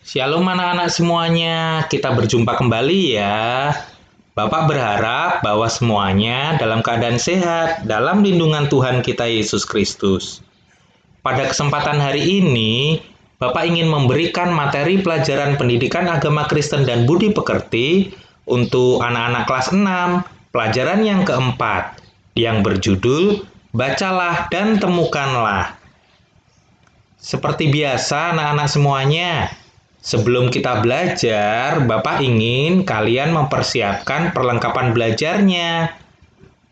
Shalom anak-anak semuanya, kita berjumpa kembali ya. Bapak berharap bahwa semuanya dalam keadaan sehat, dalam lindungan Tuhan kita Yesus Kristus. Pada kesempatan hari ini, Bapak ingin memberikan materi pelajaran pendidikan agama Kristen dan budi pekerti untuk anak-anak kelas 6, pelajaran yang keempat, yang berjudul Bacalah dan Temukanlah. Seperti biasa anak-anak semuanya, sebelum kita belajar, Bapak ingin kalian mempersiapkan perlengkapan belajarnya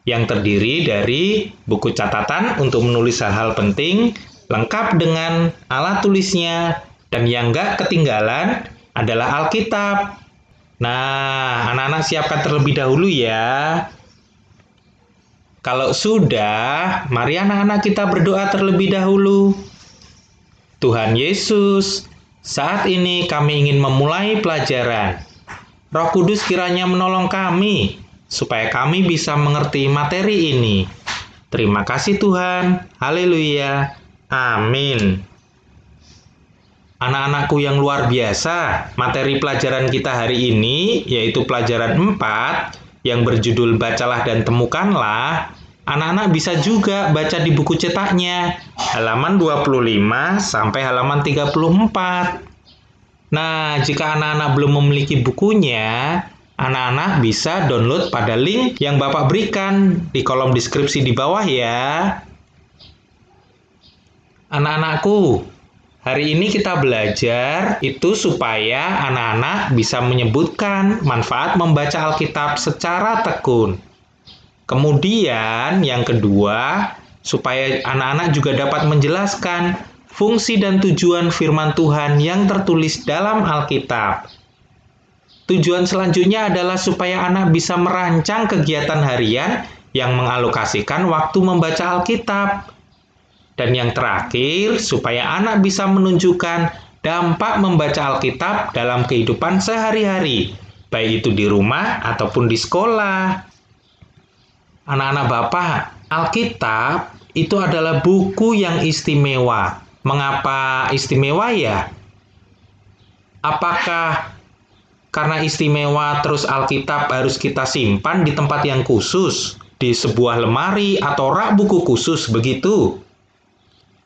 yang terdiri dari buku catatan untuk menulis hal-hal penting, lengkap dengan alat tulisnya, dan yang nggak ketinggalan adalah Alkitab. Nah, anak-anak siapkan terlebih dahulu ya. Kalau sudah, mari anak-anak kita berdoa terlebih dahulu. Tuhan Yesus, saat ini kami ingin memulai pelajaran. Roh Kudus kiranya menolong kami, supaya kami bisa mengerti materi ini. Terima kasih Tuhan. Haleluya. Amin. Anak-anakku yang luar biasa, materi pelajaran kita hari ini, yaitu pelajaran 4, yang berjudul Bacalah dan Temukanlah. Anak-anak bisa juga baca di buku cetaknya, halaman 25 sampai halaman 34. Nah, jika anak-anak belum memiliki bukunya, anak-anak bisa download pada link yang Bapak berikan di kolom deskripsi di bawah ya. Anak-anakku, hari ini kita belajar itu supaya anak-anak bisa menyebutkan manfaat membaca Alkitab secara tekun. Kemudian yang kedua, supaya anak-anak juga dapat menjelaskan fungsi dan tujuan firman Tuhan yang tertulis dalam Alkitab. Tujuan selanjutnya adalah supaya anak bisa merancang kegiatan harian yang mengalokasikan waktu membaca Alkitab. Dan yang terakhir, supaya anak bisa menunjukkan dampak membaca Alkitab dalam kehidupan sehari-hari, baik itu di rumah ataupun di sekolah. Anak-anak Bapak, Alkitab itu adalah buku yang istimewa. Mengapa istimewa ya? Apakah karena istimewa terus Alkitab harus kita simpan di tempat yang khusus, di sebuah lemari atau rak buku khusus begitu?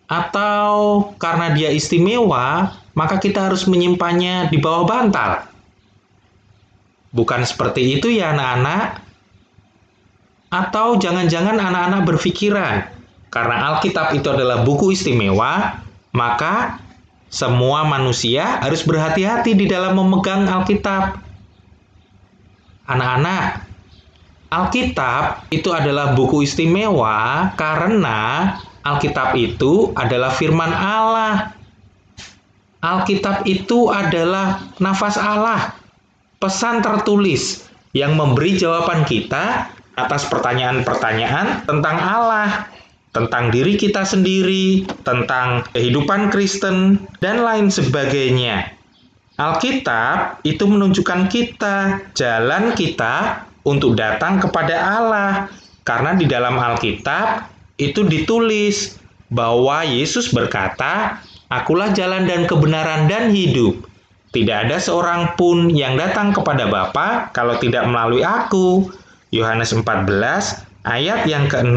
Atau karena dia istimewa, maka kita harus menyimpannya di bawah bantal? Bukan seperti itu ya anak-anak. Atau jangan-jangan anak-anak berpikiran, karena Alkitab itu adalah buku istimewa, maka semua manusia harus berhati-hati di dalam memegang Alkitab. Anak-anak, Alkitab itu adalah buku istimewa karena Alkitab itu adalah firman Allah. Alkitab itu adalah nafas Allah, pesan tertulis yang memberi jawaban kita atas pertanyaan-pertanyaan tentang Allah, tentang diri kita sendiri, tentang kehidupan Kristen, dan lain sebagainya. Alkitab itu menunjukkan kita, jalan kita untuk datang kepada Allah. Karena di dalam Alkitab itu ditulis bahwa Yesus berkata, "Akulah jalan dan kebenaran dan hidup. Tidak ada seorang pun yang datang kepada Bapa kalau tidak melalui aku." Yohanes 14 ayat yang ke-6.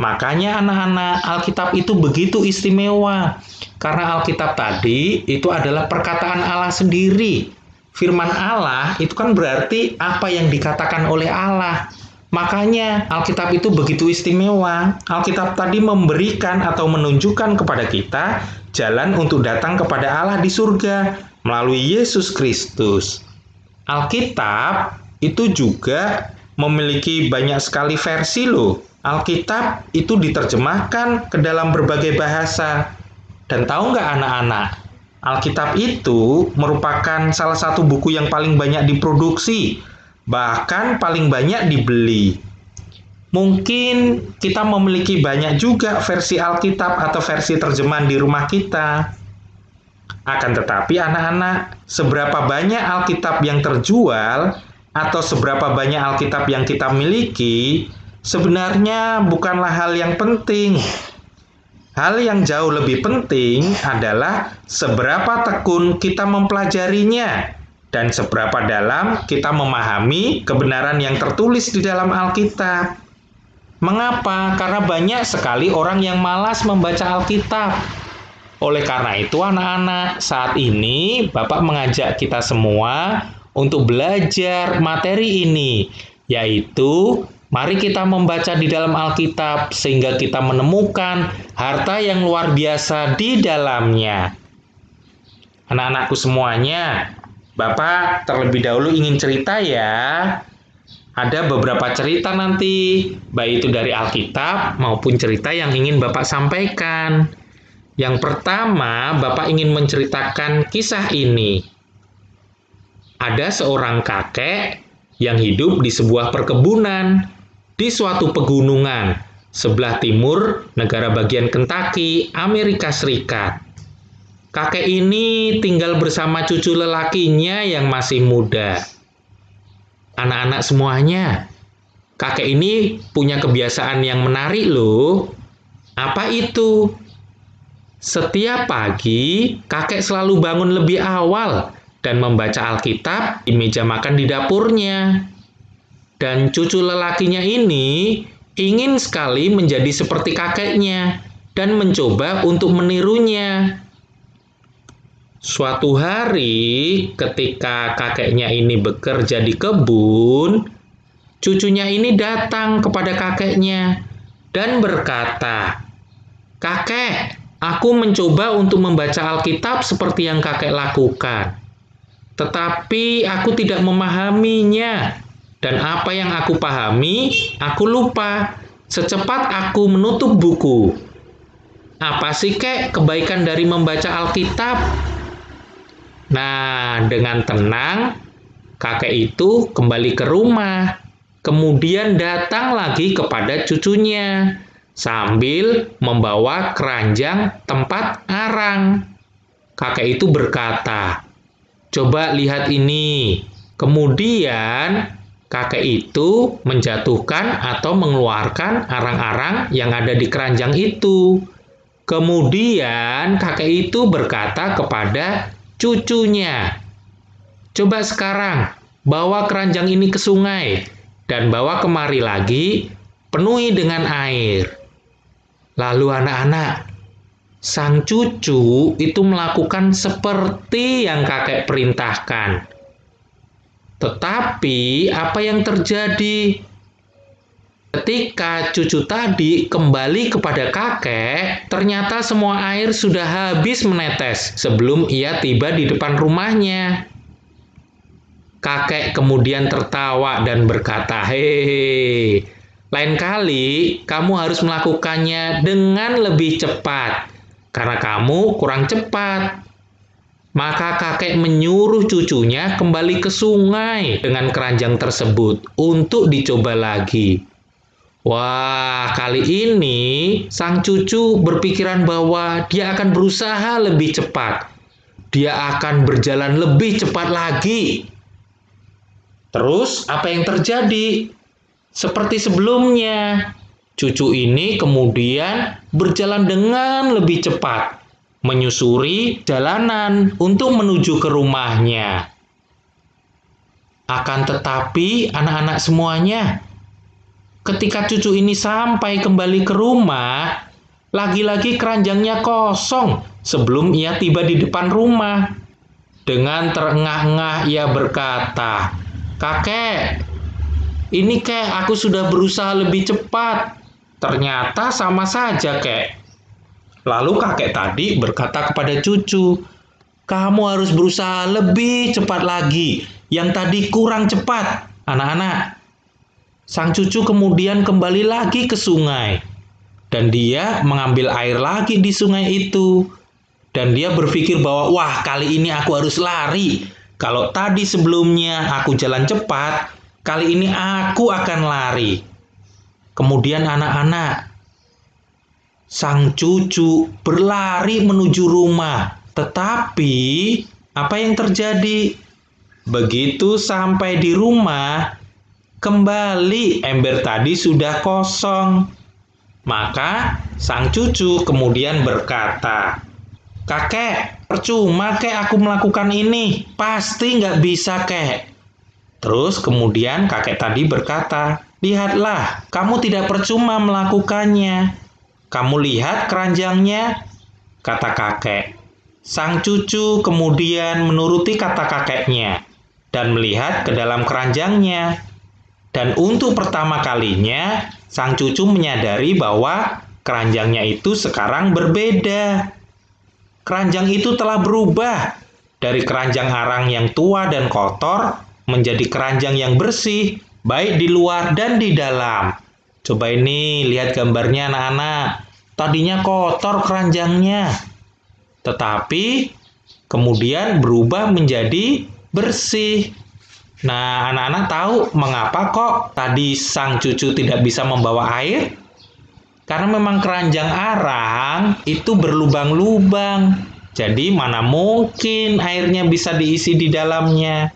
Makanya anak-anak, Alkitab itu begitu istimewa. Karena Alkitab tadi itu adalah perkataan Allah sendiri. Firman Allah itu kan berarti apa yang dikatakan oleh Allah. Makanya Alkitab itu begitu istimewa. Alkitab tadi memberikan atau menunjukkan kepada kita jalan untuk datang kepada Allah di surga melalui Yesus Kristus. Alkitab itu juga memiliki banyak sekali versi loh. Alkitab itu diterjemahkan ke dalam berbagai bahasa. Dan tahu nggak anak-anak, Alkitab itu merupakan salah satu buku yang paling banyak diproduksi, bahkan paling banyak dibeli. Mungkin kita memiliki banyak juga versi Alkitab atau versi terjemahan di rumah kita. Akan tetapi anak-anak, seberapa banyak Alkitab yang terjual atau seberapa banyak Alkitab yang kita miliki, sebenarnya bukanlah hal yang penting. Hal yang jauh lebih penting adalah seberapa tekun kita mempelajarinya dan seberapa dalam kita memahami kebenaran yang tertulis di dalam Alkitab. Mengapa? Karena banyak sekali orang yang malas membaca Alkitab. Oleh karena itu, anak-anak, saat ini Bapak mengajak kita semua untuk belajar materi ini, yaitu mari kita membaca di dalam Alkitab sehingga kita menemukan harta yang luar biasa di dalamnya. Anak-anakku semuanya, Bapak terlebih dahulu ingin cerita ya. Ada beberapa cerita nanti, baik itu dari Alkitab maupun cerita yang ingin Bapak sampaikan. Yang pertama, Bapak ingin menceritakan kisah ini. Ada seorang kakek yang hidup di sebuah perkebunan di suatu pegunungan sebelah timur negara bagian Kentucky, Amerika Serikat. Kakek ini tinggal bersama cucu lelakinya yang masih muda. Anak-anak semuanya, kakek ini punya kebiasaan yang menarik loh. Apa itu? Setiap pagi, kakek selalu bangun lebih awal dan membaca Alkitab di meja makan di dapurnya. Dan cucu lelakinya ini ingin sekali menjadi seperti kakeknya dan mencoba untuk menirunya. Suatu hari, ketika kakeknya ini bekerja di kebun, cucunya ini datang kepada kakeknya dan berkata, "Kakek, aku mencoba untuk membaca Alkitab seperti yang kakek lakukan. Tetapi aku tidak memahaminya. Dan apa yang aku pahami, aku lupa. Secepat aku menutup buku." Apa sih, Kek, kebaikan dari membaca Alkitab? Nah, dengan tenang, kakek itu kembali ke rumah. Kemudian datang lagi kepada cucunya sambil membawa keranjang tempat arang. Kakek itu berkata, "Coba lihat ini." Kemudian kakek itu menjatuhkan atau mengeluarkan arang-arang yang ada di keranjang itu. Kemudian kakek itu berkata kepada cucunya, "Coba sekarang bawa keranjang ini ke sungai dan bawa kemari lagi, penuhi dengan air." Lalu anak-anak, sang cucu itu melakukan seperti yang kakek perintahkan. Tetapi apa yang terjadi? Ketika cucu tadi kembali kepada kakek, ternyata semua air sudah habis menetes sebelum ia tiba di depan rumahnya. Kakek kemudian tertawa dan berkata, "Hehehe, lain kali kamu harus melakukannya dengan lebih cepat, karena kamu kurang cepat." Maka kakek menyuruh cucunya kembali ke sungai dengan keranjang tersebut untuk dicoba lagi. Wah, kali ini sang cucu berpikiran bahwa dia akan berusaha lebih cepat. Dia akan berjalan lebih cepat lagi. Terus, apa yang terjadi? Seperti sebelumnya, cucu ini kemudian berjalan dengan lebih cepat, menyusuri jalanan untuk menuju ke rumahnya. Akan tetapi, anak-anak semuanya, ketika cucu ini sampai kembali ke rumah, lagi-lagi keranjangnya kosong sebelum ia tiba di depan rumah. Dengan terengah-engah ia berkata, "Kakek, ini Kek, aku sudah berusaha lebih cepat. Ternyata sama saja, Kek." Lalu kakek tadi berkata kepada cucu, "Kamu harus berusaha lebih cepat lagi. Yang tadi kurang cepat." Anak-anak, sang cucu kemudian kembali lagi ke sungai. Dan dia mengambil air lagi di sungai itu. Dan dia berpikir bahwa, wah, kali ini aku harus lari. Kalau tadi sebelumnya aku jalan cepat, kali ini aku akan lari. Kemudian anak-anak, sang cucu berlari menuju rumah. Tetapi, apa yang terjadi? Begitu sampai di rumah, kembali ember tadi sudah kosong. Maka, Sang cucu kemudian berkata, "Kakek, percuma kek aku melakukan ini. Pasti nggak bisa kek." Terus kemudian kakek tadi berkata, "Lihatlah, kamu tidak percuma melakukannya. Kamu lihat keranjangnya?" kata kakek. Sang cucu kemudian menuruti kata kakeknya dan melihat ke dalam keranjangnya. Dan untuk pertama kalinya, sang cucu menyadari bahwa keranjangnya itu sekarang berbeda. Keranjang itu telah berubah dari keranjang arang yang tua dan kotor menjadi keranjang yang bersih, baik di luar dan di dalam. Coba ini lihat gambarnya anak-anak. Tadinya kotor keranjangnya, tetapi kemudian berubah menjadi bersih. Nah, anak-anak tahu mengapa kok tadi sang cucu tidak bisa membawa air? Karena memang keranjang arang itu berlubang-lubang. Jadi mana mungkin airnya bisa diisi di dalamnya.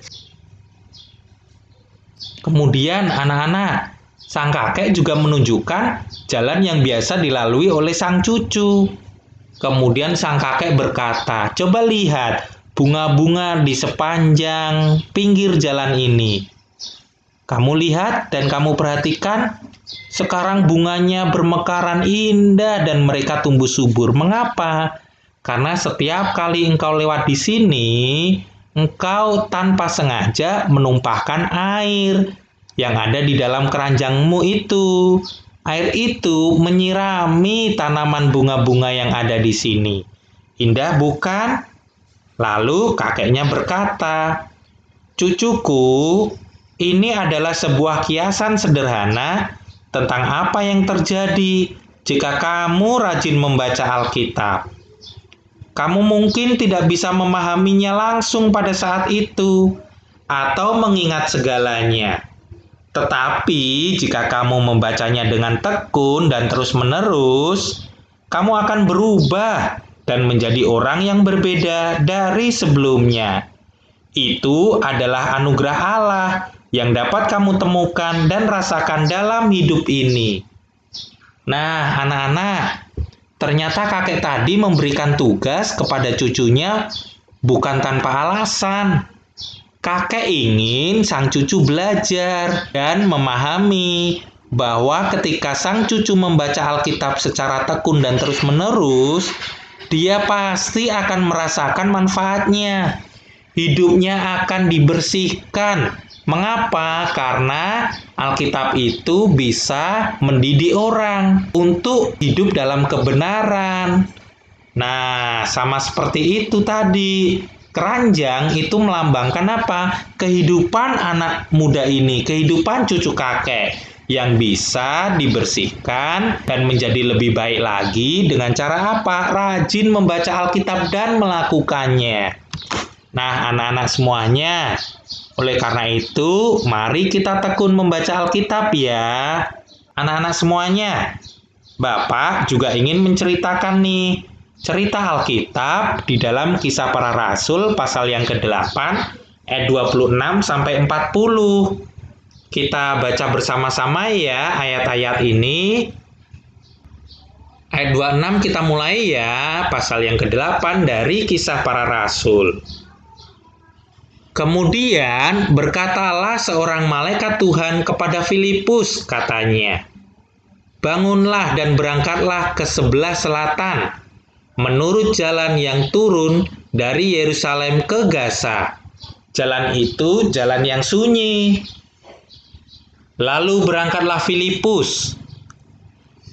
Kemudian anak-anak, sang kakek juga menunjukkan jalan yang biasa dilalui oleh sang cucu. Kemudian sang kakek berkata, "Coba lihat bunga-bunga di sepanjang pinggir jalan ini. Kamu lihat dan kamu perhatikan, sekarang bunganya bermekaran indah dan mereka tumbuh subur. Mengapa? Karena setiap kali engkau lewat di sini, engkau tanpa sengaja menumpahkan air yang ada di dalam keranjangmu itu. Air itu menyirami tanaman bunga-bunga yang ada di sini. Indah bukan?" Lalu kakeknya berkata, "Cucuku, ini adalah sebuah kiasan sederhana tentang apa yang terjadi jika kamu rajin membaca Alkitab. Kamu mungkin tidak bisa memahaminya langsung pada saat itu atau mengingat segalanya. Tetapi jika kamu membacanya dengan tekun dan terus-menerus, kamu akan berubah dan menjadi orang yang berbeda dari sebelumnya. Itu adalah anugerah Allah yang dapat kamu temukan dan rasakan dalam hidup ini." Nah, anak-anak, ternyata kakek tadi memberikan tugas kepada cucunya bukan tanpa alasan. Kakek ingin sang cucu belajar dan memahami bahwa ketika sang cucu membaca Alkitab secara tekun dan terus-menerus, dia pasti akan merasakan manfaatnya. Hidupnya akan dibersihkan. Mengapa? Karena Alkitab itu bisa mendidik orang untuk hidup dalam kebenaran. Nah, sama seperti itu tadi. Keranjang itu melambangkan apa? Kehidupan anak muda ini, kehidupan cucu kakek yang bisa dibersihkan dan menjadi lebih baik lagi dengan cara apa? Rajin membaca Alkitab dan melakukannya. Nah, anak-anak semuanya, oleh karena itu, mari kita tekun membaca Alkitab ya. Anak-anak semuanya, Bapak juga ingin menceritakan nih cerita Alkitab di dalam Kisah Para Rasul pasal yang ke-8 ayat 26 sampai 40. Kita baca bersama-sama ya ayat-ayat ini. Ayat 26 kita mulai ya, pasal yang ke-8 dari Kisah Para Rasul. "Kemudian berkatalah seorang malaikat Tuhan kepada Filipus, katanya, 'Bangunlah dan berangkatlah ke sebelah selatan, menurut jalan yang turun dari Yerusalem ke Gaza. Jalan itu jalan yang sunyi.' Lalu berangkatlah Filipus.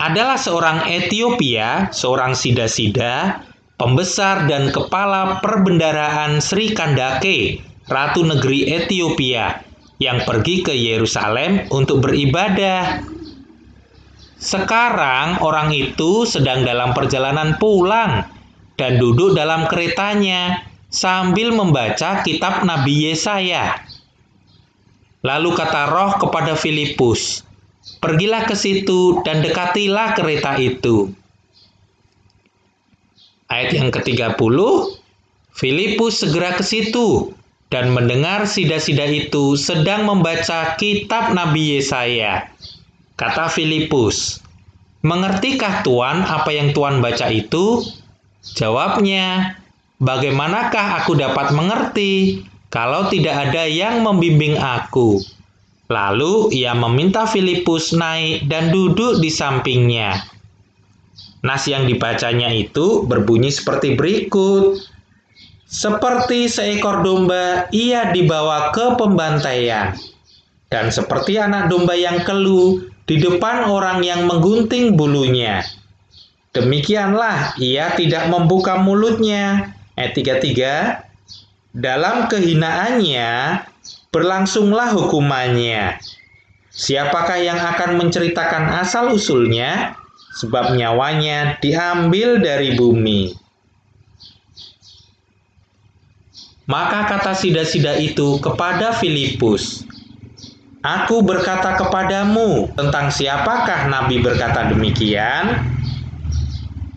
Adalah seorang Etiopia, seorang sida-sida, pembesar dan kepala perbendaraan Sri Kandake, Ratu Negeri Etiopia, yang pergi ke Yerusalem untuk beribadah. Sekarang orang itu sedang dalam perjalanan pulang dan duduk dalam keretanya sambil membaca kitab Nabi Yesaya. Lalu kata Roh kepada Filipus, 'Pergilah ke situ dan dekatilah kereta itu.' Ayat yang ke-30, Filipus segera ke situ dan mendengar sida-sida itu sedang membaca kitab Nabi Yesaya. Kata Filipus, Mengertikah Tuan apa yang Tuan baca itu? Jawabnya, bagaimanakah aku dapat mengerti kalau tidak ada yang membimbing aku? Lalu ia meminta Filipus naik dan duduk di sampingnya. Nas yang dibacanya itu berbunyi seperti berikut. Seperti seekor domba, ia dibawa ke pembantaian. Dan seperti anak domba yang kelu di depan orang yang menggunting bulunya. Demikianlah ia tidak membuka mulutnya. Ayat 33. Dalam kehinaannya berlangsunglah hukumannya. Siapakah yang akan menceritakan asal-usulnya? Sebab nyawanya diambil dari bumi. Maka kata sida-sida itu kepada Filipus, Aku berkata kepadamu, tentang siapakah Nabi berkata demikian?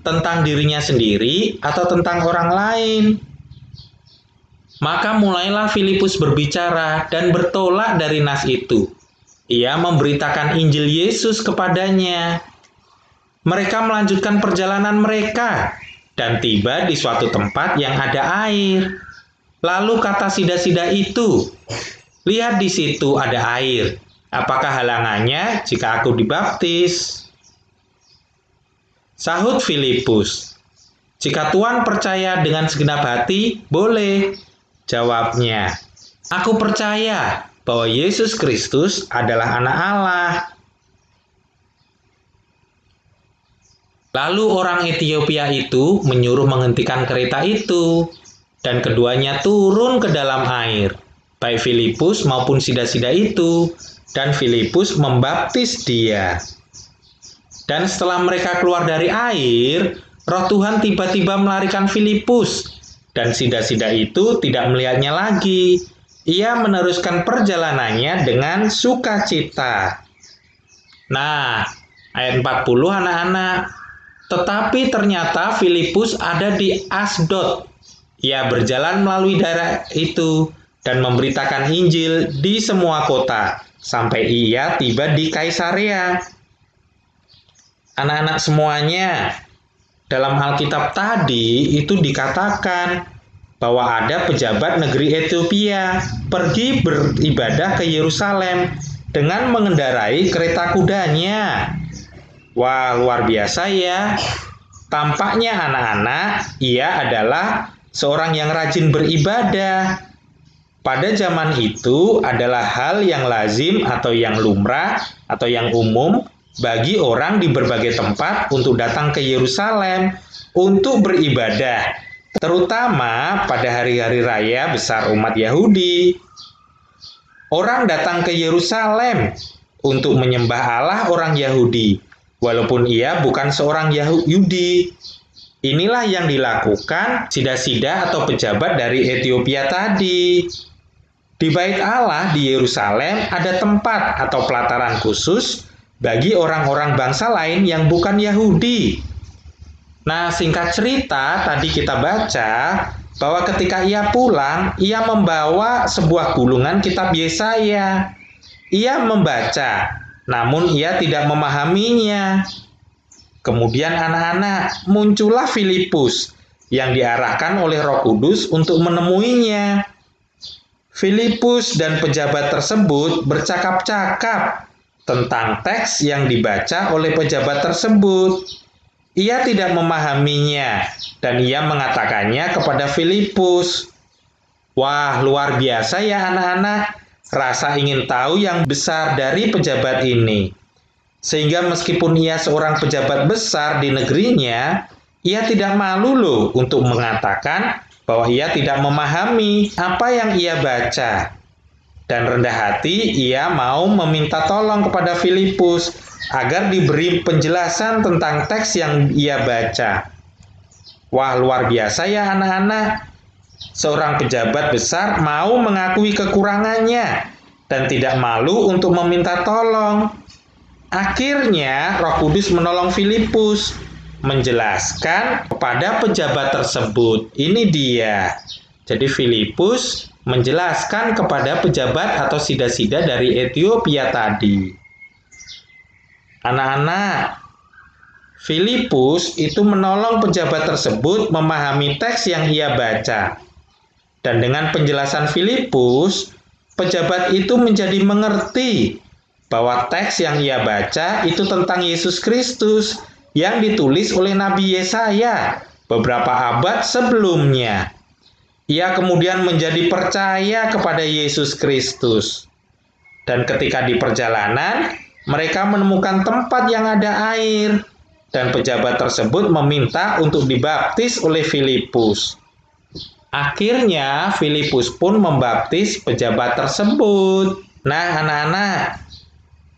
Tentang dirinya sendiri atau tentang orang lain? Maka mulailah Filipus berbicara dan bertolak dari nas itu. Ia memberitakan Injil Yesus kepadanya. Mereka melanjutkan perjalanan mereka dan tiba di suatu tempat yang ada air. Lalu kata sida-sida itu, lihat di situ ada air. Apakah halangannya jika aku dibaptis? Sahut Filipus, jika Tuan percaya dengan segenap hati, boleh. Jawabnya, aku percaya bahwa Yesus Kristus adalah anak Allah. Lalu orang Etiopia itu menyuruh menghentikan kereta itu, dan keduanya turun ke dalam air, baik Filipus maupun sida-sida itu, dan Filipus membaptis dia. Dan setelah mereka keluar dari air, Roh Tuhan tiba-tiba melarikan Filipus, dan sida-sida itu tidak melihatnya lagi. Ia meneruskan perjalanannya dengan sukacita. Nah, ayat 40 anak-anak. Tetapi ternyata Filipus ada di Asdod. Ia berjalan melalui daerah itu dan memberitakan Injil di semua kota, sampai ia tiba di Kaisarea. Anak-anak semuanya, dalam Alkitab tadi itu dikatakan bahwa ada pejabat negeri Etiopia pergi beribadah ke Yerusalem dengan mengendarai kereta kudanya. Wah, luar biasa ya. Tampaknya anak-anak, ia adalah seorang yang rajin beribadah. Pada zaman itu adalah hal yang lazim atau yang lumrah atau yang umum bagi orang di berbagai tempat untuk datang ke Yerusalem untuk beribadah, terutama pada hari-hari raya besar umat Yahudi. Orang datang ke Yerusalem untuk menyembah Allah orang Yahudi, walaupun ia bukan seorang Yahudi. Inilah yang dilakukan sida-sida atau pejabat dari Etiopia tadi. Di Bait Allah di Yerusalem ada tempat atau pelataran khusus bagi orang-orang bangsa lain yang bukan Yahudi. Nah, singkat cerita tadi kita baca bahwa ketika ia pulang, ia membawa sebuah gulungan kitab Yesaya. Ia membaca, namun ia tidak memahaminya. Kemudian anak-anak, muncullah Filipus yang diarahkan oleh Roh Kudus untuk menemuinya. Filipus dan pejabat tersebut bercakap-cakap tentang teks yang dibaca oleh pejabat tersebut. Ia tidak memahaminya dan ia mengatakannya kepada Filipus. Wah, luar biasa ya anak-anak, rasa ingin tahu yang besar dari pejabat ini. Sehingga meskipun ia seorang pejabat besar di negerinya, ia tidak malu loh untuk mengatakan bahwa ia tidak memahami apa yang ia baca. Dan rendah hati ia mau meminta tolong kepada Filipus agar diberi penjelasan tentang teks yang ia baca. Wah, luar biasa ya anak-anak. Seorang pejabat besar mau mengakui kekurangannya dan tidak malu untuk meminta tolong. Akhirnya Roh Kudus menolong Filipus menjelaskan kepada pejabat tersebut. Ini dia. Jadi Filipus menjelaskan kepada pejabat atau sida-sida dari Etiopia tadi. Anak-anak, Filipus itu menolong pejabat tersebut memahami teks yang ia baca. Dan dengan penjelasan Filipus, pejabat itu menjadi mengerti bahwa teks yang ia baca itu tentang Yesus Kristus yang ditulis oleh Nabi Yesaya beberapa abad sebelumnya. Ia kemudian menjadi percaya kepada Yesus Kristus. Dan ketika di perjalanan, mereka menemukan tempat yang ada air. Dan pejabat tersebut meminta untuk dibaptis oleh Filipus. Akhirnya Filipus pun membaptis pejabat tersebut. Nah, anak-anak,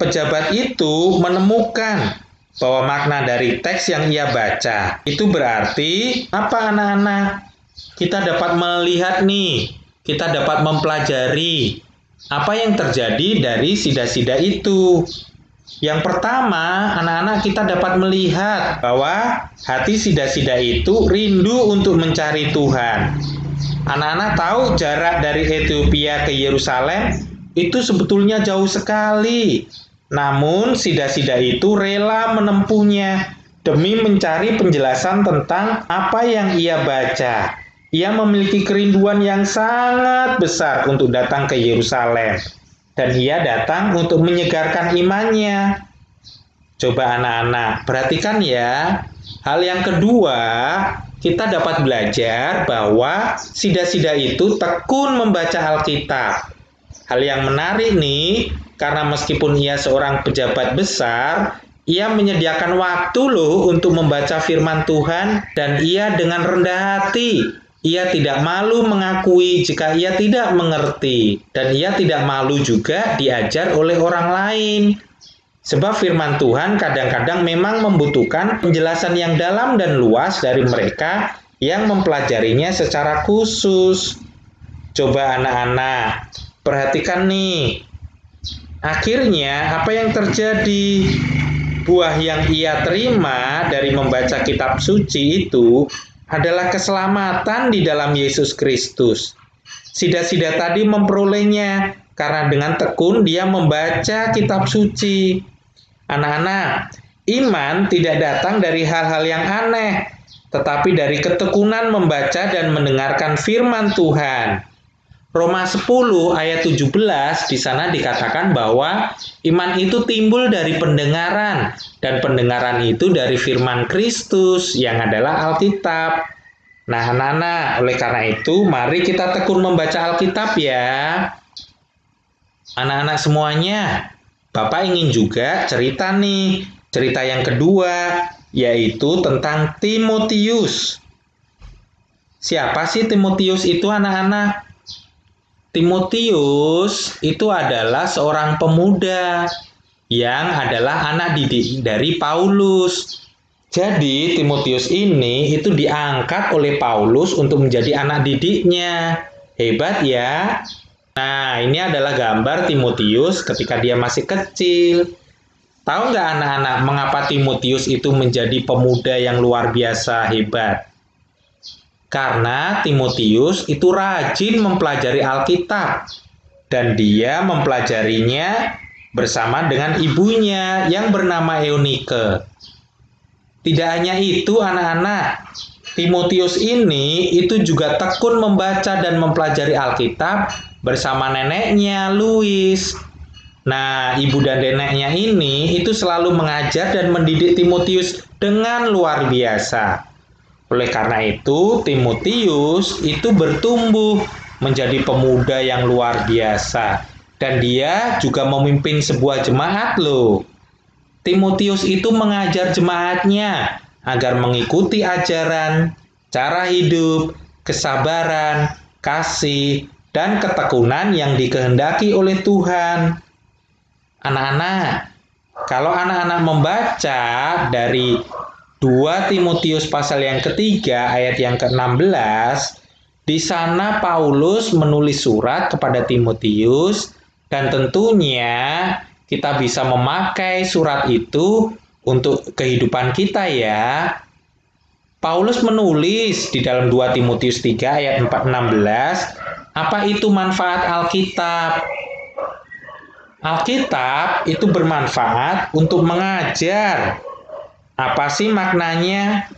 pejabat itu menemukan bahwa makna dari teks yang ia baca. Itu berarti apa, anak-anak? Kita dapat melihat nih, kita dapat mempelajari apa yang terjadi dari sida-sida itu. Yang pertama, anak-anak, kita dapat melihat bahwa hati sida-sida itu rindu untuk mencari Tuhan. Anak-anak tahu jarak dari Ethiopia ke Yerusalem itu sebetulnya jauh sekali. Namun sida-sida itu rela menempuhnya demi mencari penjelasan tentang apa yang ia baca. Ia memiliki kerinduan yang sangat besar untuk datang ke Yerusalem. Dan ia datang untuk menyegarkan imannya. Coba anak-anak, perhatikan ya. Hal yang kedua, kita dapat belajar bahwa sida-sida itu tekun membaca Alkitab. Hal yang menarik nih, karena meskipun ia seorang pejabat besar, ia menyediakan waktu loh untuk membaca firman Tuhan dan ia dengan rendah hati. Ia tidak malu mengakui jika ia tidak mengerti dan ia tidak malu juga diajar oleh orang lain. Sebab firman Tuhan kadang-kadang memang membutuhkan penjelasan yang dalam dan luas dari mereka yang mempelajarinya secara khusus. Coba anak-anak, perhatikan nih. Akhirnya apa yang terjadi? Buah yang ia terima dari membaca kitab suci itu adalah keselamatan di dalam Yesus Kristus. Sida-sida tadi memperolehnya karena dengan tekun dia membaca kitab suci. Anak-anak, iman tidak datang dari hal-hal yang aneh, tetapi dari ketekunan membaca dan mendengarkan firman Tuhan. Roma 10 ayat 17 di sana dikatakan bahwa iman itu timbul dari pendengaran dan pendengaran itu dari firman Kristus yang adalah Alkitab. Nah, anak-anak, oleh karena itu mari kita tekun membaca Alkitab ya. Anak-anak semuanya, Bapak ingin juga cerita nih, cerita yang kedua yaitu tentang Timotius. Siapa sih Timotius itu, anak-anak? Timotius itu adalah seorang pemuda yang adalah anak didik dari Paulus. Jadi Timotius ini itu diangkat oleh Paulus untuk menjadi anak didiknya. Hebat ya. Nah, ini adalah gambar Timotius ketika dia masih kecil. Tahu nggak anak-anak mengapa Timotius itu menjadi pemuda yang luar biasa hebat? Karena Timotius itu rajin mempelajari Alkitab dan dia mempelajarinya bersama dengan ibunya yang bernama Eunike. Tidak hanya itu anak-anak, Timotius ini itu juga tekun membaca dan mempelajari Alkitab bersama neneknya Louis. Nah, ibu dan neneknya ini itu selalu mengajar dan mendidik Timotius dengan luar biasa. Oleh karena itu, Timotius itu bertumbuh menjadi pemuda yang luar biasa. Dan dia juga memimpin sebuah jemaat loh. Timotius itu mengajar jemaatnya agar mengikuti ajaran, cara hidup, kesabaran, kasih, dan ketekunan yang dikehendaki oleh Tuhan. Anak-anak, kalau anak-anak membaca dari 2 Timotius pasal yang ketiga ayat yang ke-16, di sana Paulus menulis surat kepada Timotius dan tentunya kita bisa memakai surat itu untuk kehidupan kita ya. Paulus menulis di dalam 2 Timotius 3 ayat 4-16, apa itu manfaat Alkitab? Alkitab itu bermanfaat untuk mengajar, Apa sih maknanya?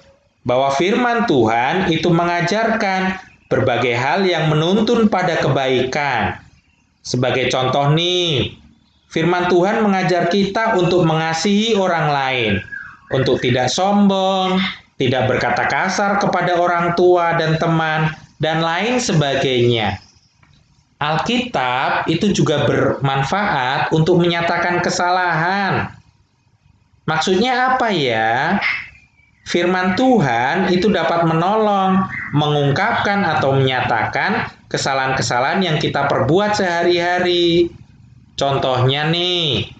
Bahwa firman Tuhan itu mengajarkan berbagai hal yang menuntun pada kebaikan. Sebagai contoh nih, firman Tuhan mengajar kita untuk mengasihi orang lain, untuk tidak sombong, tidak berkata kasar kepada orang tua dan teman, dan lain sebagainya. Alkitab itu juga bermanfaat untuk menyatakan kesalahan. Maksudnya apa ya? Firman Tuhan itu dapat menolong, mengungkapkan atau menyatakan kesalahan-kesalahan yang kita perbuat sehari-hari. Contohnya nih,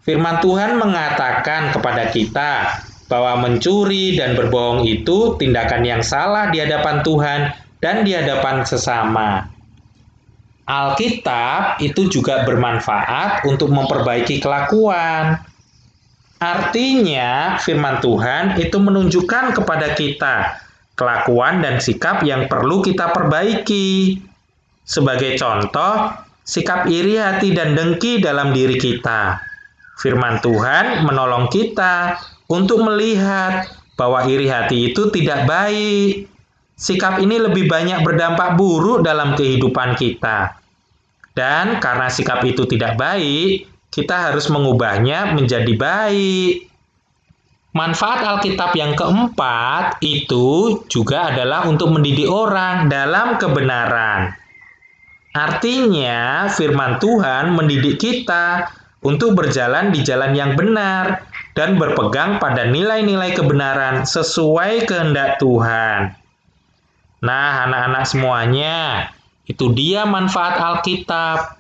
firman Tuhan mengatakan kepada kita bahwa mencuri dan berbohong itu tindakan yang salah di hadapan Tuhan dan di hadapan sesama. Alkitab itu juga bermanfaat untuk memperbaiki kelakuan. Artinya, firman Tuhan itu menunjukkan kepada kita kelakuan dan sikap yang perlu kita perbaiki. Sebagai contoh, sikap iri hati dan dengki dalam diri kita. Firman Tuhan menolong kita untuk melihat bahwa iri hati itu tidak baik. Sikap ini lebih banyak berdampak buruk dalam kehidupan kita. Dan karena sikap itu tidak baik, kita harus mengubahnya menjadi baik. Manfaat Alkitab yang keempat itu juga adalah untuk mendidik orang dalam kebenaran. Artinya, firman Tuhan mendidik kita untuk berjalan di jalan yang benar dan berpegang pada nilai-nilai kebenaran sesuai kehendak Tuhan. Nah, anak-anak semuanya, itu dia manfaat Alkitab.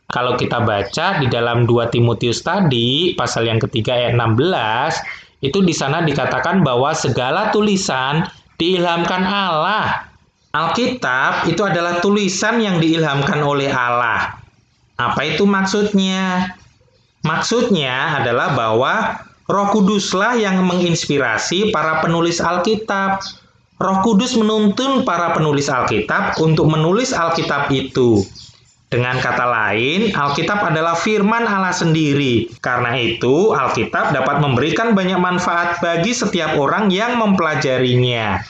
Kalau kita baca di dalam 2 Timotius tadi, pasal yang ketiga ayat 16, itu di sana dikatakan bahwa segala tulisan diilhamkan Allah. Alkitab itu adalah tulisan yang diilhamkan oleh Allah. Apa itu maksudnya? Maksudnya adalah bahwa Roh Kuduslah yang menginspirasi para penulis Alkitab. Roh Kudus menuntun para penulis Alkitab untuk menulis Alkitab itu. Dengan kata lain, Alkitab adalah firman Allah sendiri. Karena itu, Alkitab dapat memberikan banyak manfaat bagi setiap orang yang mempelajarinya.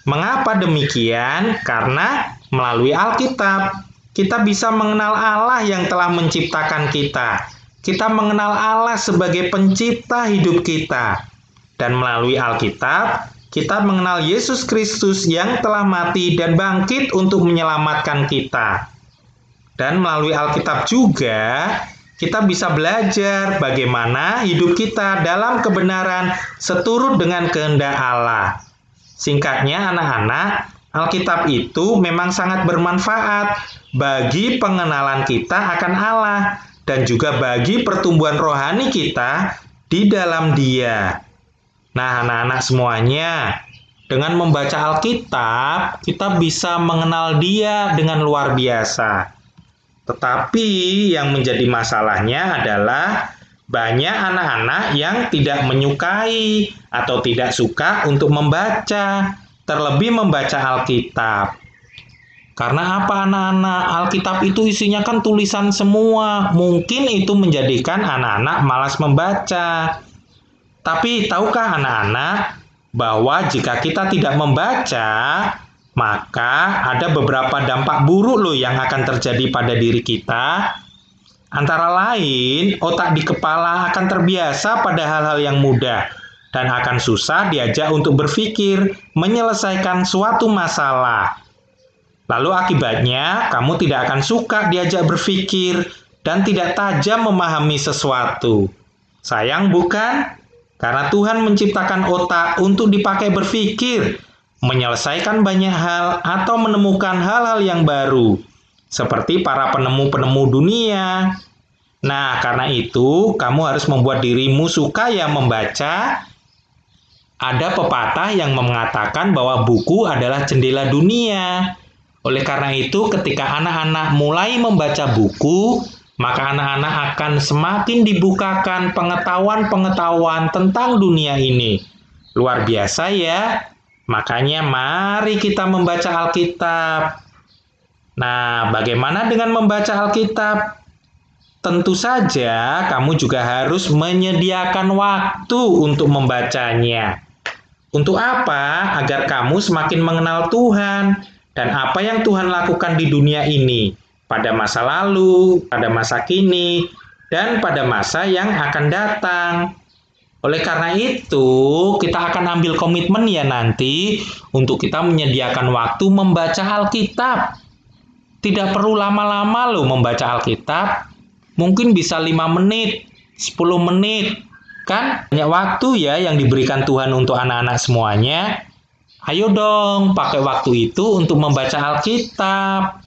Mengapa demikian? Karena melalui Alkitab, kita bisa mengenal Allah yang telah menciptakan kita. Kita mengenal Allah sebagai pencipta hidup kita. Dan melalui Alkitab, kita mengenal Yesus Kristus yang telah mati dan bangkit untuk menyelamatkan kita. Dan melalui Alkitab juga, kita bisa belajar bagaimana hidup kita dalam kebenaran seturut dengan kehendak Allah. Singkatnya, anak-anak, Alkitab itu memang sangat bermanfaat bagi pengenalan kita akan Allah dan juga bagi pertumbuhan rohani kita di dalam Dia. Nah, anak-anak semuanya, dengan membaca Alkitab, kita bisa mengenal Dia dengan luar biasa. Tetapi yang menjadi masalahnya adalah banyak anak-anak yang tidak menyukai atau tidak suka untuk membaca, terlebih membaca Alkitab. Karena apa anak-anak? Alkitab itu isinya kan tulisan semua. Mungkin itu menjadikan anak-anak malas membaca. Tapi tahukah anak-anak bahwa jika kita tidak membaca, maka ada beberapa dampak buruk loh yang akan terjadi pada diri kita. Antara lain, otak di kepala akan terbiasa pada hal-hal yang mudah dan akan susah diajak untuk berpikir, menyelesaikan suatu masalah. Lalu akibatnya, kamu tidak akan suka diajak berpikir dan tidak tajam memahami sesuatu. Sayang bukan? Karena Tuhan menciptakan otak untuk dipakai berpikir, menyelesaikan banyak hal atau menemukan hal-hal yang baru, seperti para penemu-penemu dunia. Nah, karena itu, kamu harus membuat dirimu suka ya membaca. Ada pepatah yang mengatakan bahwa buku adalah jendela dunia. Oleh karena itu, ketika anak-anak mulai membaca buku, maka anak-anak akan semakin dibukakan pengetahuan-pengetahuan tentang dunia ini. Luar biasa ya. Makanya mari kita membaca Alkitab. Nah, bagaimana dengan membaca Alkitab? tentu saja kamu juga harus menyediakan waktu untuk membacanya. Untuk apa? Agar kamu semakin mengenal Tuhan dan apa yang Tuhan lakukan di dunia ini pada masa lalu, pada masa kini, dan pada masa yang akan datang. Oleh karena itu, kita akan ambil komitmen ya nanti untuk kita menyediakan waktu membaca Alkitab. Tidak perlu lama-lama loh membaca Alkitab. Mungkin bisa 5 menit, 10 menit. Kan banyak waktu ya yang diberikan Tuhan untuk anak-anak semuanya. Ayo dong, pakai waktu itu untuk membaca Alkitab.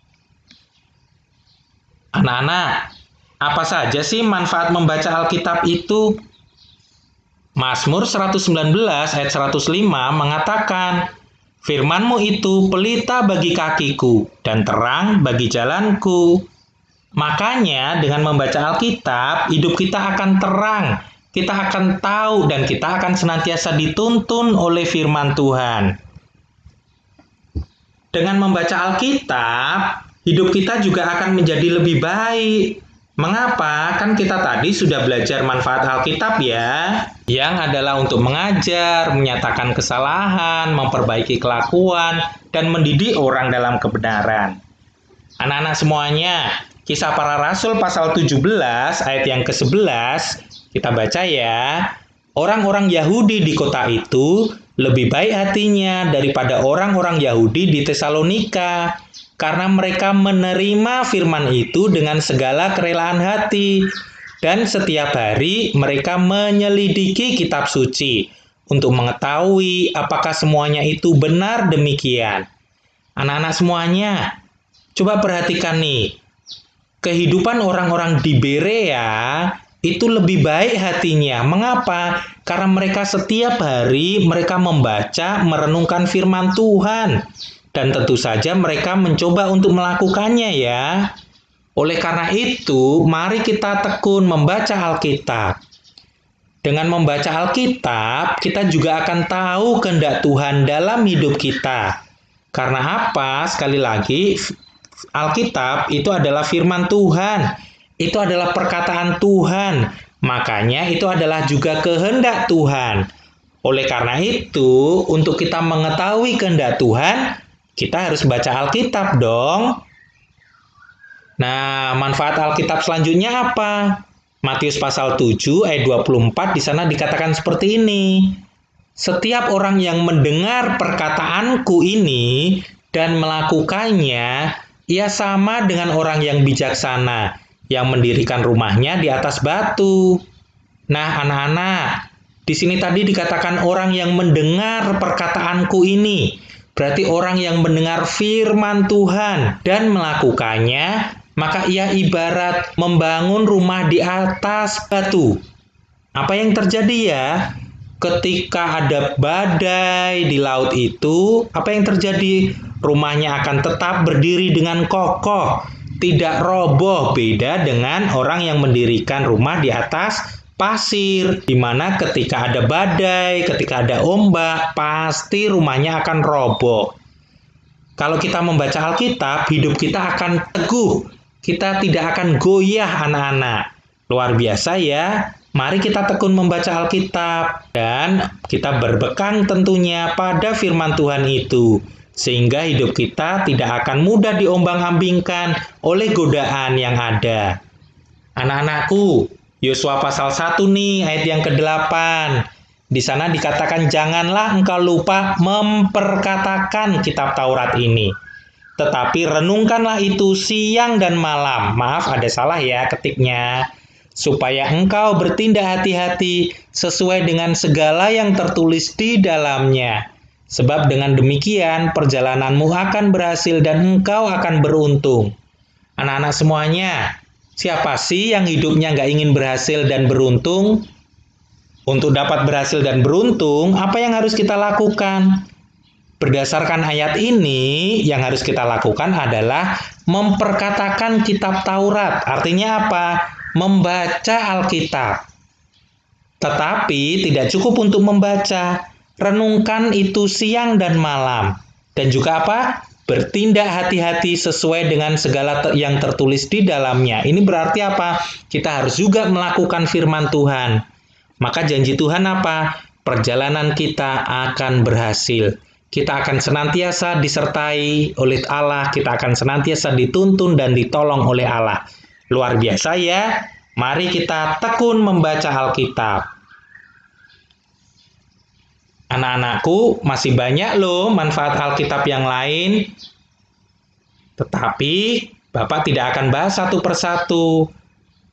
Anak-anak, apa saja sih manfaat membaca Alkitab itu? Mazmur 119 ayat 105 mengatakan, "Firman-Mu itu pelita bagi kakiku dan terang bagi jalanku." Makanya dengan membaca Alkitab, hidup kita akan terang, kita akan tahu dan kita akan senantiasa dituntun oleh firman Tuhan. Dengan membaca Alkitab, hidup kita juga akan menjadi lebih baik. Mengapa? Kan kita tadi sudah belajar manfaat Alkitab ya, yang adalah untuk mengajar, menyatakan kesalahan, memperbaiki kelakuan, dan mendidik orang dalam kebenaran. Anak-anak semuanya, Kisah Para Rasul pasal 17 ayat yang ke-11, kita baca ya. Orang-orang Yahudi di kota itu lebih baik hatinya daripada orang-orang Yahudi di Tesalonika, karena mereka menerima firman itu dengan segala kerelaan hati, dan setiap hari mereka menyelidiki kitab suci untuk mengetahui apakah semuanya itu benar demikian. Anak-anak semuanya, coba perhatikan nih, kehidupan orang-orang di Berea itu lebih baik hatinya. Mengapa? Karena mereka setiap hari mereka membaca, merenungkan firman Tuhan. Dan tentu saja mereka mencoba untuk melakukannya ya. Oleh karena itu, mari kita tekun membaca Alkitab. Dengan membaca Alkitab, kita juga akan tahu kehendak Tuhan dalam hidup kita. Karena apa? Sekali lagi, Alkitab itu adalah firman Tuhan. Itu adalah perkataan Tuhan. Makanya itu adalah juga kehendak Tuhan. Oleh karena itu, untuk kita mengetahui kehendak Tuhan, kita harus baca Alkitab dong. Nah, manfaat Alkitab selanjutnya apa? Matius pasal 7 ayat 24 di sana dikatakan seperti ini. Setiap orang yang mendengar perkataanku ini dan melakukannya, ia sama dengan orang yang bijaksana yang mendirikan rumahnya di atas batu. Nah, anak-anak, di sini tadi dikatakan orang yang mendengar perkataanku ini. Berarti orang yang mendengar firman Tuhan dan melakukannya, maka ia ibarat membangun rumah di atas batu. Apa yang terjadi ya? Ketika ada badai di laut itu, apa yang terjadi? Rumahnya akan tetap berdiri dengan kokoh, tidak roboh, beda dengan orang yang mendirikan rumah di atas pasir, di mana ketika ada badai, ketika ada ombak, pasti rumahnya akan roboh. Kalau kita membaca Alkitab, hidup kita akan teguh, kita tidak akan goyah anak-anak. Luar biasa ya. Mari kita tekun membaca Alkitab dan kita berpegang tentunya pada firman Tuhan itu. Sehingga hidup kita tidak akan mudah diombang-ambingkan oleh godaan yang ada. Anak-anakku, Yosua pasal 1 nih, ayat yang ke-8. Di sana dikatakan, janganlah engkau lupa memperkatakan kitab Taurat ini. Tetapi renungkanlah itu siang dan malam. Maaf, ada salah ya ketiknya. Supaya engkau bertindak hati-hati sesuai dengan segala yang tertulis di dalamnya. Sebab dengan demikian perjalananmu akan berhasil dan engkau akan beruntung. Anak-anak semuanya, siapa sih yang hidupnya nggak ingin berhasil dan beruntung? Untuk dapat berhasil dan beruntung, apa yang harus kita lakukan? Berdasarkan ayat ini, yang harus kita lakukan adalah memperkatakan kitab Taurat. Artinya apa? Membaca Alkitab. Tetapi tidak cukup untuk membaca. Renungkan itu siang dan malam. Dan juga apa? bertindak hati-hati sesuai dengan segala yang tertulis di dalamnya. Ini berarti apa? Kita harus juga melakukan firman Tuhan. Maka janji Tuhan apa? Perjalanan kita akan berhasil. Kita akan senantiasa disertai oleh Allah, kita akan senantiasa dituntun dan ditolong oleh Allah. Luar biasa ya. Mari kita tekun membaca Alkitab. Anak-anakku, masih banyak loh manfaat Alkitab yang lain. Tetapi Bapak tidak akan bahas satu persatu.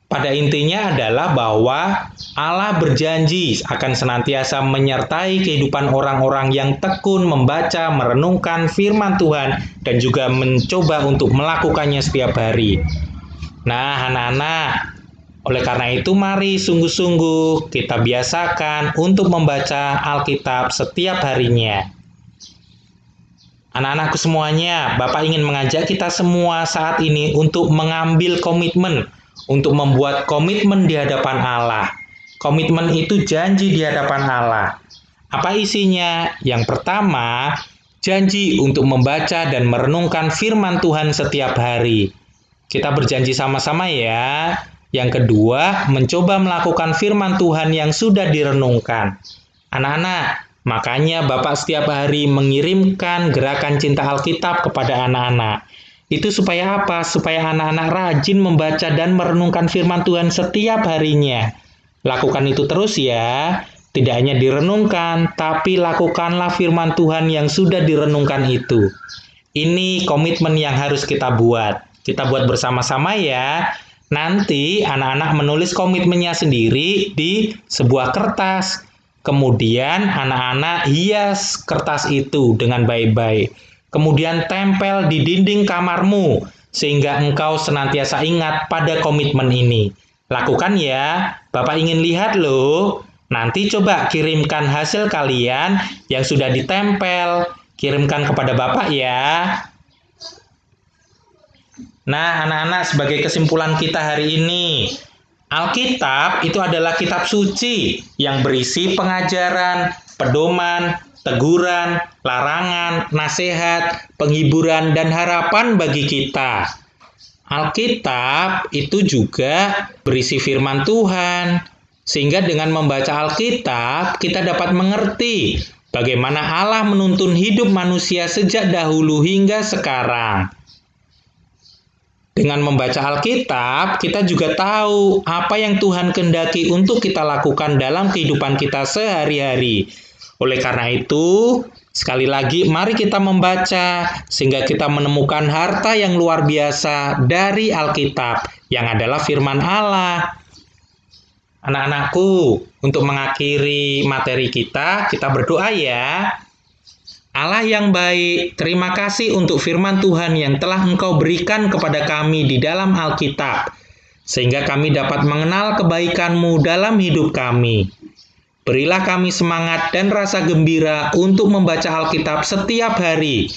Pada intinya adalah bahwa Allah berjanji akan senantiasa menyertai kehidupan orang-orang yang tekun membaca, merenungkan firman Tuhan, dan juga mencoba untuk melakukannya setiap hari. Nah, anak-anak, oleh karena itu mari sungguh-sungguh kita biasakan untuk membaca Alkitab setiap harinya. Anak-anakku semuanya, Bapak ingin mengajak kita semua saat ini untuk mengambil komitmen, untuk membuat komitmen di hadapan Allah. Komitmen itu janji di hadapan Allah. Apa isinya? Yang pertama, janji untuk membaca dan merenungkan firman Tuhan setiap hari. Kita berjanji sama-sama ya. Yang kedua, mencoba melakukan firman Tuhan yang sudah direnungkan. Anak-anak, makanya Bapak setiap hari mengirimkan gerakan cinta Alkitab kepada anak-anak. Itu supaya apa? Supaya anak-anak rajin membaca dan merenungkan firman Tuhan setiap harinya. Lakukan itu terus ya. Tidak hanya direnungkan, tapi lakukanlah firman Tuhan yang sudah direnungkan itu. Ini komitmen yang harus kita buat. Kita buat bersama-sama ya. Nanti anak-anak menulis komitmennya sendiri di sebuah kertas. Kemudian anak-anak hias kertas itu dengan baik-baik. Kemudian tempel di dinding kamarmu, sehingga engkau senantiasa ingat pada komitmen ini. Lakukan ya, Bapak ingin lihat loh. Nanti coba kirimkan hasil kalian yang sudah ditempel, kirimkan kepada Bapak ya. Nah, anak-anak, sebagai kesimpulan kita hari ini, Alkitab itu adalah kitab suci yang berisi pengajaran, pedoman, teguran, larangan, nasihat, penghiburan, dan harapan bagi kita. Alkitab itu juga berisi firman Tuhan, sehingga dengan membaca Alkitab kita dapat mengerti bagaimana Allah menuntun hidup manusia sejak dahulu hingga sekarang. Dengan membaca Alkitab, kita juga tahu apa yang Tuhan kehendaki untuk kita lakukan dalam kehidupan kita sehari-hari. Oleh karena itu, sekali lagi mari kita membaca sehingga kita menemukan harta yang luar biasa dari Alkitab yang adalah firman Allah. Anak-anakku, untuk mengakhiri materi kita berdoa ya. Allah yang baik, terima kasih untuk firman Tuhan yang telah Engkau berikan kepada kami di dalam Alkitab, sehingga kami dapat mengenal kebaikan-Mu dalam hidup kami. Berilah kami semangat dan rasa gembira untuk membaca Alkitab setiap hari,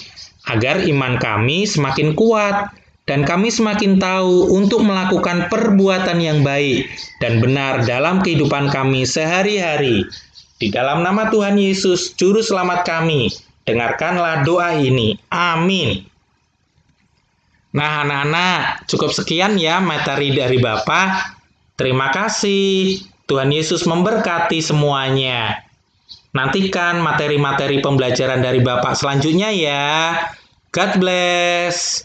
agar iman kami semakin kuat dan kami semakin tahu untuk melakukan perbuatan yang baik dan benar dalam kehidupan kami sehari-hari. Di dalam nama Tuhan Yesus, Juru Selamat kami, dengarkanlah doa ini. Amin. Nah, anak-anak, cukup sekian ya materi dari Bapak. Terima kasih. Tuhan Yesus memberkati semuanya. Nantikan materi-materi pembelajaran dari Bapak selanjutnya ya. God bless.